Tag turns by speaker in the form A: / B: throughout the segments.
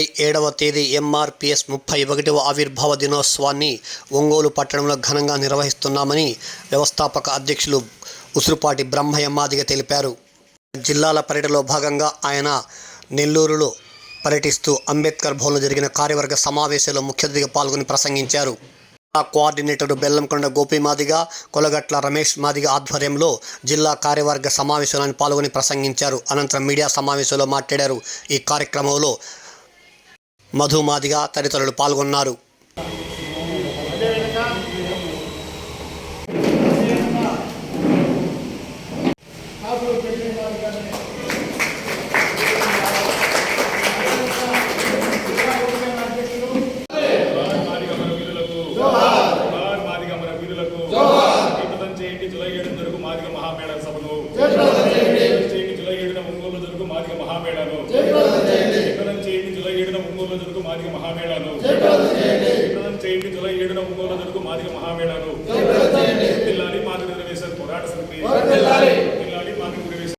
A: 7వ తేదీ ఎంఆర్పిఎస్ 31వ ఆవిర్భావ దినోత్సవాన్ని ఒంగోలు పట్టణంలో ఘనంగా నిర్వహిస్తున్నామని వ్యవస్థాపక అధ్యక్షులు ఉసురుపాటి బ్రహ్మయ్య మాదిగ తెలిపారు. జిల్లాల పర్యటనలో భాగంగా ఆయన నెల్లూరులో పర్యటిస్తూ అంబేద్కర్ భవన్లో జరిగిన కార్యవర్గ సమావేశంలో ముఖ్య అతిథిగా పాల్గొని ప్రసంగించారు. కోఆర్డినేటర్ బెల్లంకొండ గోపి మాదిగ, కొలగట్ల రమేష్ మాదిగ ఆధ్వర్యంలో జిల్లా కార్యవర్గ సమావేశంలో పాల్గొని ప్రసంగించారు. అనంతరం మీడియా సమావేశంలో మాట్లాడారు. ఈ కార్యక్రమంలో మధు మాదిగ తదితరులు పాల్గొన్నారు.
B: మాదిగ మహామేళాను చేయండి. జూలై 7న ఒంగోలులో జరుగు మాదిగ మహామేళాను జిల్లాని మాదిగ రిజర్వేషన్ పోరాట సమితి జిల్లాని మాదిగ రిజర్వేషన్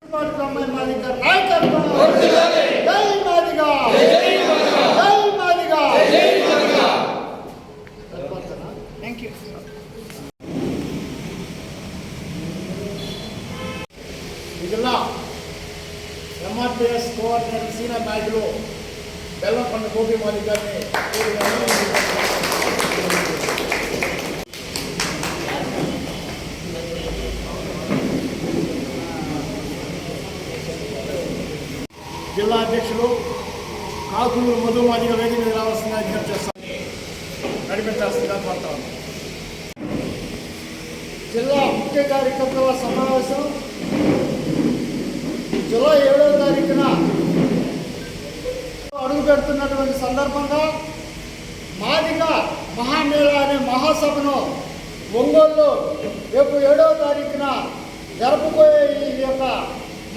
C: జిల్లా ఎంఆర్పిఎస్ కోఆర్డినేటర్ సీనియర్ నాయకులు బెల్లంకొండ గోపి మాదిగ గారిని జిల్లా అధ్యక్షులు కాకులు మధు మాదిగ వేదిక మీద రావాల్సిందిగా విజ్ఞప్తి చేస్తాను, నడిపించాల్సిందిగా కోరుతాను. జిల్లా ముఖ్య కార్యకర్తల సమావేశం జూలై 7వ తారీఖున అడుగు పెడుతున్నటువంటి సందర్భంగా మాదిగ మహామేళా అనే మహాసభను ఒంగోలులో రేపు 7వ తారీఖున జరపబోయే ఈ యొక్క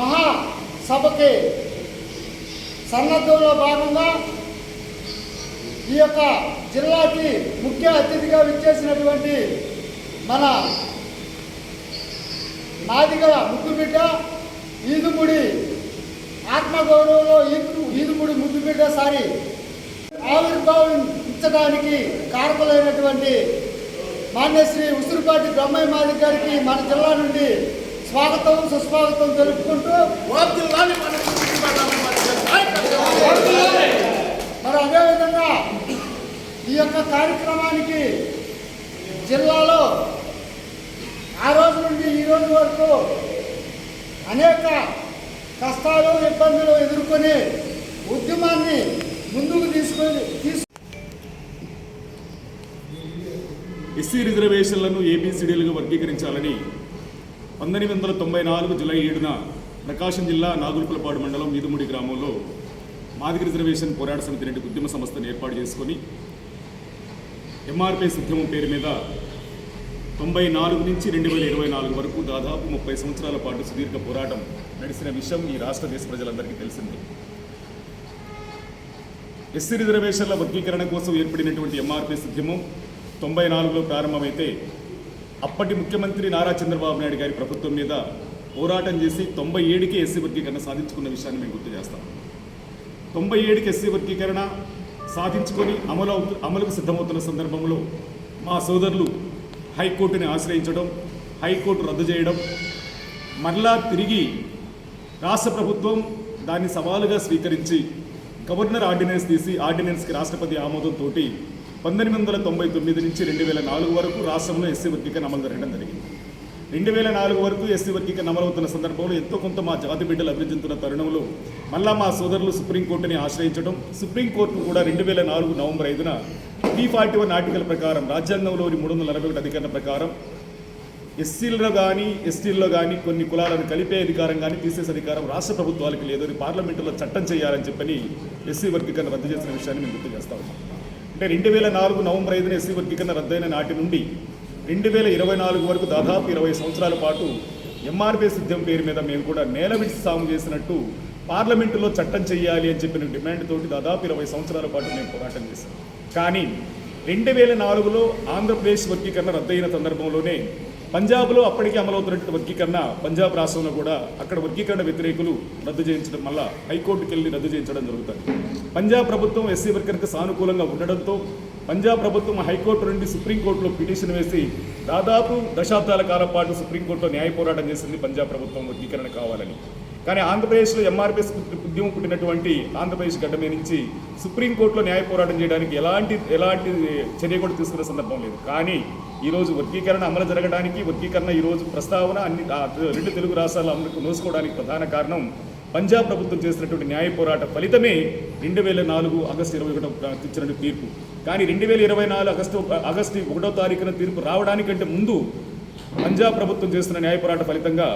C: మహాసభకి సన్నద్ధంలో భాగంగా ఈ యొక్క జిల్లాకి ముఖ్య అతిథిగా విచ్చేసినటువంటి మన మాదిగ ముద్దుబిడ్డ ఈదుముడి ఆత్మగౌరవంలో ఈదుముడి ముద్దుబిడ్డ సారి ఆవిర్భావించడానికి కారకులైనటువంటి మాన్యశ్రీ ఉసురుపాటి బ్రహ్మయ్య మాదిగ గారికి మన జిల్లా నుండి స్వాగతం సుస్వాగతం తెలుపుకుంటూ మరి అదేవిధంగా ఈ యొక్క కార్యక్రమానికి జిల్లాలో ఆ రోజు నుండి ఈ రోజు వరకు అనేక కష్టాలు ఇబ్బందులు ఎదుర్కొని ఉద్యమాన్ని ముందుకు
B: ఎస్సీ రిజర్వేషన్లను ఏబిసిడీలుగా వర్గీకరించాలని 1994 జూలై 7న ప్రకాశం జిల్లా నాగులుపులపాడు మండలం ఈదుముడి గ్రామంలో మాదిగ రిజర్వేషన్ పోరాట సమితి నుండి ఉద్యమ సంస్థను ఏర్పాటు చేసుకొని ఎంఆర్పిఎస్ ఉద్యమం పేరు మీద 94 నుంచి 2024 వరకు దాదాపు 30 సంవత్సరాల పాటు సుదీర్ఘ పోరాటం నడిచిన విషయం ఈ రాష్ట్ర దేశ ప్రజలందరికీ తెలిసింది. ఎస్సీ రిజర్వేషన్ల వర్గీకరణ కోసం ఏర్పడినటువంటి ఎంఆర్పిఎస్ ఉద్యమం 94లో ప్రారంభమైతే అప్పటి ముఖ్యమంత్రి నారా చంద్రబాబు నాయుడు గారి ప్రభుత్వం మీద పోరాటం చేసి 97కి ఎస్సీ వర్గీకరణ సాధించుకున్న విషయాన్ని మేము గుర్తు చేస్తాం. 97కి ఎస్సీ వర్గీకరణ సాధించుకొని అమలుకు సిద్ధమవుతున్న సందర్భంలో మా సోదరులు హైకోర్టుని ఆశ్రయించడం, హైకోర్టు రద్దు చేయడం, మరలా తిరిగి రాష్ట్ర ప్రభుత్వం దాన్ని సవాలుగా స్వీకరించి గవర్నర్ ఆర్డినెన్స్ తీసి ఆర్డినెన్స్కి రాష్ట్రపతి ఆమోదంతో 1999 నుంచి 2004 వరకు రాష్ట్రంలో ఎస్సీ వర్గీకరణ అమలు జరగడం జరిగింది. 2004 వరకు ఎస్సీ వర్గీకరణ అమలవుతున్న సందర్భంలో ఎంతో కొంత మా జాతి బిడ్డలు అభివృద్ధించిన తరుణంలో మళ్ళా మా సోదరులు సుప్రీంకోర్టుని ఆశ్రయించడం, సుప్రీంకోర్టు కూడా 2004 నవంబర్ 5న 341 ఆర్టికల్ ప్రకారం రాజ్యాంగంలోని 341 అధికరణ ప్రకారం ఎస్సీల్లో కానీ ఎస్టీల్లో కానీ కొన్ని కులాలను కలిపే అధికారం కానీ తీసేసే అధికారం రాష్ట్ర ప్రభుత్వాలకు లేదని పార్లమెంటులో చట్టం చేయాలని చెప్పని ఎస్సీ వర్గీకరణ రద్దు చేసిన విషయాన్ని మేము గుర్తు చేస్తాం. అంటే 2004 నవంబర్ 5న ఎస్సీ వర్గీకరణ రద్దయిన నాటి నుండి 2024 వరకు దాదాపు 20 సంవత్సరాల పాటు ఎంఆర్పిఎస్ ఉద్యమం పేరు మీద మేము కూడా నేల విడిచి సాగు చేసినట్టు పార్లమెంటులో చట్టం చేయాలి అని చెప్పిన డిమాండ్ తోటి దాదాపు 20 సంవత్సరాల పాటు మేము పోరాటం చేశాం. కానీ 2004లో ఆంధ్రప్రదేశ్ వర్గీకరణ రద్దయిన సందర్భంలోనే పంజాబ్లో అప్పటికే అమలవుతున్నటువంటి వర్గీకరణ పంజాబ్ రాష్ట్రంలో కూడా అక్కడ వర్గీకరణ వ్యతిరేకులు రద్దు చేయించడం వల్ల హైకోర్టుకి వెళ్ళి రద్దు చేయించడం జరుగుతుంది. పంజాబ్ ప్రభుత్వం ఎస్సీ వర్గీకరణకు సానుకూలంగా ఉండడంతో పంజాబ్ ప్రభుత్వం హైకోర్టు నుండి సుప్రీంకోర్టులో పిటిషన్ వేసి దాదాపు దశాబ్దాల కాలం పాటు సుప్రీంకోర్టులో న్యాయ పోరాటం చేసింది పంజాబ్ ప్రభుత్వం వర్గీకరణ కావాలని. కానీ ఆంధ్రప్రదేశ్లో ఎంఆర్పీఎస్ ఉద్యమం పుట్టినటువంటి ఆంధ్రప్రదేశ్ గడ్డ మీద నుంచి సుప్రీంకోర్టులో న్యాయ పోరాటం చేయడానికి ఎలాంటి చర్య కూడా తీసుకునే సందర్భం లేదు. కానీ ఈరోజు వర్గీకరణ అమలు జరగడానికి వర్గీకరణ ఈరోజు ప్రస్తావన అన్ని రెండు తెలుగు రాష్ట్రాల అమలుకు నోసుకోవడానికి ప్రధాన కారణం పంజాబ్ ప్రభుత్వం చేసినటువంటి న్యాయ పోరాట ఫలితమే 2004 ఆగస్టు 21 ఇచ్చినటువంటి తీర్పు. కానీ 2024 ఆగస్టు 1వ తారీఖున తీర్పు రావడానికంటే ముందు పంజాబ్ ప్రభుత్వం చేస్తున్న న్యాయ పోరాట ఫలితంగా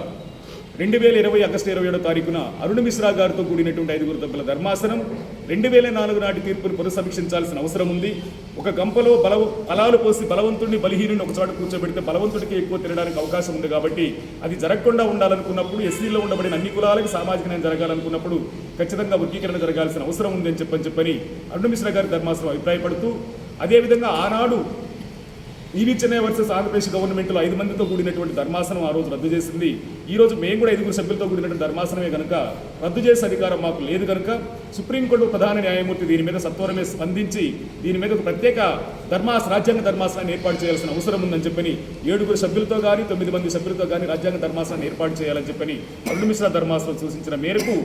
B: 2020 ఆగస్టు 27వ తారీఖున అరుణ్ మిశ్రా గారితో కూడినటువంటి 5 సభ్యుల ధర్మాసనం 2004 నాటి తీర్పును పునఃసమీక్షించాల్సిన అవసరం ఉంది. ఒక గంపలో ఫలాలు పోసి బలవంతుడిని బలహీనుని ఒక చోట కూర్చోబెడితే బలవంతుడికి ఎక్కువ తినడానికి అవకాశం ఉంది. కాబట్టి అది జరగకుండా ఉండాలనుకున్నప్పుడు ఎస్సీలో ఉండబడిన అన్ని కులాలకు సామాజిక న్యాయం జరగాలనుకున్నప్పుడు ఖచ్చితంగా వర్గీకరణ జరగాల్సిన అవసరం ఉంది అని చెప్పని అరుణ్ మిశ్రా గారి ధర్మాసనం అభిప్రాయపడుతూ, అదేవిధంగా ఆనాడు ఈవీ చెన్నై వర్సెస్ ఆంధ్రప్రదేశ్ గవర్నమెంట్లో 5 మందితో కూడినటువంటి ధర్మాసనం ఆ రోజు రద్దు చేసింది. ఈ రోజు మేము కూడా 5 సభ్యులతో కూడినటువంటి ధర్మాసనమే కనుక రద్దు చేసే అధికారం మాకు లేదు కనుక సుప్రీంకోర్టు ప్రధాన న్యాయమూర్తి దీని మీద సత్వరమే స్పందించి దీని మీద ఒక ప్రత్యేక రాజ్యాంగ ధర్మాసనాన్ని ఏర్పాటు చేయాల్సిన అవసరం ఉందని చెప్పని 7 సభ్యులతో కానీ 9 మంది సభ్యులతో కానీ రాజ్యాంగ ధర్మాసనాన్ని ఏర్పాటు చేయాలని చెప్పని అరుణ్ మిశ్రా ధర్మాసనం సూచించిన మేరకు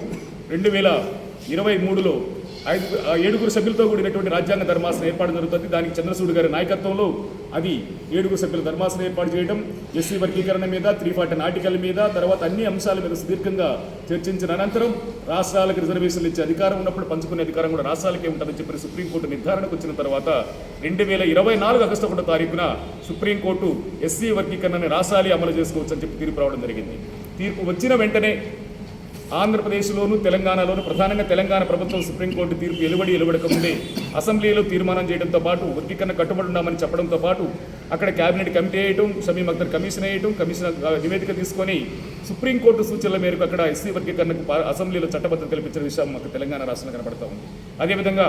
B: 2023లో 7 సభ్యులతో కూడినటువంటి రాజ్యాంగ ధర్మాసనం ఏర్పాటు జరుగుతుంది. దానికి చంద్రచూడ్ గారి నాయకత్వంలో అది 7 సభ్యుల ధర్మాసనం ఏర్పాటు చేయడం, ఎస్సీ వర్గీకరణ మీద 340 ఆర్టికల్ మీద తర్వాత అన్ని అంశాల మీద సుదీర్ఘంగా చర్చించిన అనంతరం రాష్ట్రాలకు రిజర్వేషన్లు ఇచ్చే అధికారం ఉన్నప్పుడు పంచుకునే అధికారం కూడా రాష్ట్రాలకే ఉంటుందని చెప్పి సుప్రీంకోర్టు నిర్ధారణకు వచ్చిన తర్వాత 2024 ఆగస్టు 1వ తారీఖున సుప్రీంకోర్టు ఎస్సీ వర్గీకరణని రాష్ట్రాలే అమలు చేసుకోవచ్చు అని చెప్పి తీర్పు రావడం జరిగింది. తీర్పు వచ్చిన వెంటనే ఆంధ్రప్రదేశ్లోను తెలంగాణలోను ప్రధానంగా తెలంగాణ ప్రభుత్వం సుప్రీంకోర్టు తీర్పు వెలువడకముందే అసెంబ్లీలో తీర్మానం చేయడంతో పాటు వర్గీకరణ కట్టుబడి ఉన్నామని చెప్పడంతో పాటు అక్కడ కేబినెట్ కమిటీ వేయటం, షమీం అఖ్తర్ కమిషన్ వేయటం, కమిషన్ నివేదిక తీసుకొని సుప్రీంకోర్టు సూచనల మేరకు అక్కడ ఎస్సీ వర్గీకరణకు అసెంబ్లీలో చట్టబద్ధత కల్పించిన విషయం మాకు తెలంగాణ రాష్ట్రంలో కనబడతా ఉంది. అదేవిధంగా